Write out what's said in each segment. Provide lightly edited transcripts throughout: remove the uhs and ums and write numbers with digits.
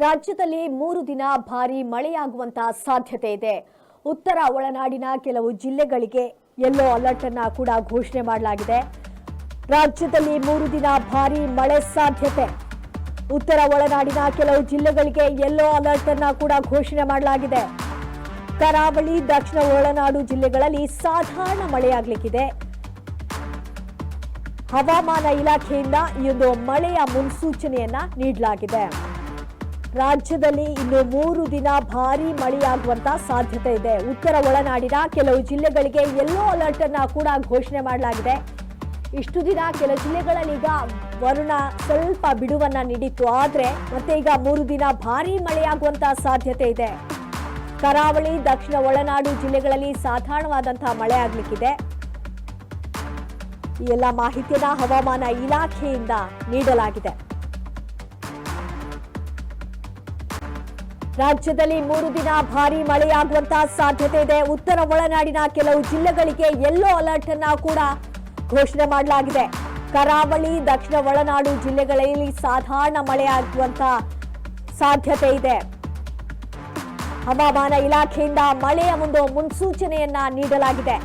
ರಾಜ್ಯದಲ್ಲಿ 3 ದಿನ ಭಾರೀ ಮಳೆಯಾಗುವಂತಹ ಸಾಧ್ಯತೆ ಇದೆ. ಉತ್ತರ ಒಳನಾಡಿನ ಕೆಲವು ಜಿಲ್ಲೆಗಳಿಗೆ ಯೆಲ್ಲೋ ಅಲರ್ಟ್ ಅನ್ನು ಕೂಡ ಘೋಷಣೆ ಮಾಡಲಾಗಿದೆ. ರಾಜ್ಯದಲ್ಲಿ 3 ದಿನ ಭಾರೀ ಮಳೆ ಸಾಧ್ಯತೆ. ಉತ್ತರ ಒಳನಾಡಿನ ಕೆಲವು ಜಿಲ್ಲೆಗಳಿಗೆ ಯೆಲ್ಲೋ ಅಲರ್ಟ್ ಅನ್ನು ಕೂಡ ಘೋಷಣೆ ಮಾಡಲಾಗಿದೆ. ಕರಾವಳಿ, ದಕ್ಷಿಣ ಒಳನಾಡು ಜಿಲ್ಲೆಗಳಲ್ಲಿ ಸಾಧಾರಣ ಮಳೆಯಾಗಲಿಕ್ಕಿದೆ. ಹವಾಮಾನ ಇಲಾಖೆಯಿಂದ ಈ ಒಂದು ಮಳೆಯ ಮುನ್ಸೂಚನೆಯನ್ನ ನೀಡಲಾಗಿದೆ. ರಾಜ್ಯದಲ್ಲಿ ಇನ್ನು 3 ದಿನ ಭಾರೀ ಮಳೆಯಾಗುವಂತ ಸಾಧ್ಯತೆ ಇದೆ. ಉತ್ತರ ಒಳನಾಡಿನ ಕೆಲವು ಜಿಲ್ಲೆಗಳಿಗೆ ಯೆಲ್ಲೋ ಅಲರ್ಟ್ ಅನ್ನ ಕೂಡ ಘೋಷಣೆ ಮಾಡಲಾಗಿದೆ. ಇಷ್ಟು ದಿನ ಕೆಲ ಜಿಲ್ಲೆಗಳಲ್ಲಿ ಈಗ ವರುಣ ಸ್ವಲ್ಪ ಬಿಡುವನ್ನ ನೀಡಿತ್ತು. ಆದ್ರೆ ಮತ್ತೆ ಈಗ 3 ದಿನ ಭಾರೀ ಮಳೆಯಾಗುವಂತ ಸಾಧ್ಯತೆ ಇದೆ. ಕರಾವಳಿ, ದಕ್ಷಿಣ ಒಳನಾಡು ಜಿಲ್ಲೆಗಳಲ್ಲಿ ಸಾಧಾರಣವಾದಂತಹ ಮಳೆ ಆಗ್ಲಿಕ್ಕಿದೆ. ಈ ಎಲ್ಲ ಮಾಹಿತಿಯನ್ನ ಹವಾಮಾನ ಇಲಾಖೆಯಿಂದ ನೀಡಲಾಗಿದೆ. ರಾಜ್ಯದಲ್ಲಿ 3 ದಿನ ಭಾರೀ ಮಳೆಯಾಗುವಂತಹ ಸಾಧ್ಯತೆ ಇದೆ. ಉತ್ತರ ಒಳನಾಡಿನ ಕೆಲವು ಜಿಲ್ಲೆಗಳಿಗೆ ಯೆಲ್ಲೋ ಅಲರ್ಟ್ ಅನ್ನ ಕೂಡ ಘೋಷಣೆ ಮಾಡಲಾಗಿದೆ. ಕರಾವಳಿ, ದಕ್ಷಿಣ ಒಳನಾಡು ಜಿಲ್ಲೆಗಳಲ್ಲಿ ಸಾಧಾರಣ ಮಳೆಯಾಗುವಂತಹ ಸಾಧ್ಯತೆ ಇದೆ. ಹವಾಮಾನ ಇಲಾಖೆಯಿಂದ ಮಳೆಯ ಒಂದು ಮುನ್ಸೂಚನೆಯನ್ನ ನೀಡಲಾಗಿದೆ.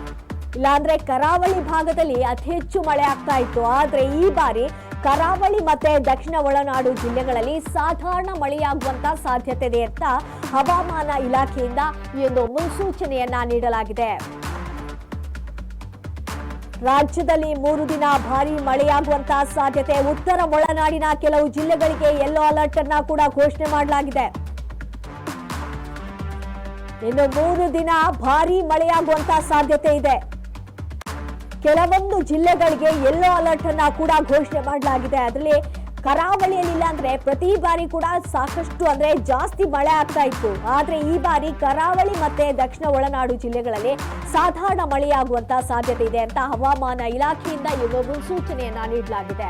ಇಲ್ಲಾಂದ್ರೆ ಕರಾವಳಿ ಭಾಗದಲ್ಲಿ ಅತಿ ಹೆಚ್ಚು ಮಳೆ ಆಗ್ತಾ ಇತ್ತು. ಆದ್ರೆ ಈ ಬಾರಿ ಕರಾವಳಿ ಮತ್ತೆ ದಕ್ಷಿಣ ಒಳನಾಡು ಜಿಲ್ಲೆಗಳಲ್ಲಿ ಸಾಧಾರಣ ಮಳೆಯಾಗುವಂತ ಸಾಧ್ಯತೆ ಇದೆ ಅಂತ ಹವಾಮಾನ ಇಲಾಖೆಯಿಂದ ಈ ಒಂದು ಮುನ್ಸೂಚನೆಯನ್ನ ನೀಡಲಾಗಿದೆ. ರಾಜ್ಯದಲ್ಲಿ 3 ದಿನ ಭಾರೀ ಮಳೆಯಾಗುವಂತಹ ಸಾಧ್ಯತೆ. ಉತ್ತರ ಒಳನಾಡಿನ ಕೆಲವು ಜಿಲ್ಲೆಗಳಿಗೆ ಯೆಲ್ಲೋ ಅಲರ್ಟ್ ಅನ್ನ ಕೂಡ ಘೋಷಣೆ ಮಾಡಲಾಗಿದೆ. ಇನ್ನು 3 ದಿನ ಭಾರೀ ಮಳೆಯಾಗುವಂತಹ ಸಾಧ್ಯತೆ ಇದೆ. ಕೆಲವೊಂದು ಜಿಲ್ಲೆಗಳಿಗೆ ಯೆಲ್ಲೋ ಅಲರ್ಟ್ ಅನ್ನ ಕೂಡ ಘೋಷಣೆ ಮಾಡಲಾಗಿದೆ. ಅದರಲ್ಲಿ ಕರಾವಳಿಯಲ್ಲಿ ಇಲ್ಲ ಅಂದ್ರೆ ಪ್ರತಿ ಬಾರಿ ಕೂಡ ಸಾಕಷ್ಟು ಅಂದ್ರೆ ಜಾಸ್ತಿ ಮಳೆ ಆಗ್ತಾ ಇತ್ತು. ಆದ್ರೆ ಈ ಬಾರಿ ಕರಾವಳಿ ಮತ್ತೆ ದಕ್ಷಿಣ ಒಳನಾಡು ಜಿಲ್ಲೆಗಳಲ್ಲಿ ಸಾಧಾರಣ ಮಳೆಯಾಗುವಂತ ಸಾಧ್ಯತೆ ಇದೆ ಅಂತ ಹವಾಮಾನ ಇಲಾಖೆಯಿಂದ ಈ ಮುನ್ಸೂಚನೆಯನ್ನ ನೀಡಲಾಗಿದೆ.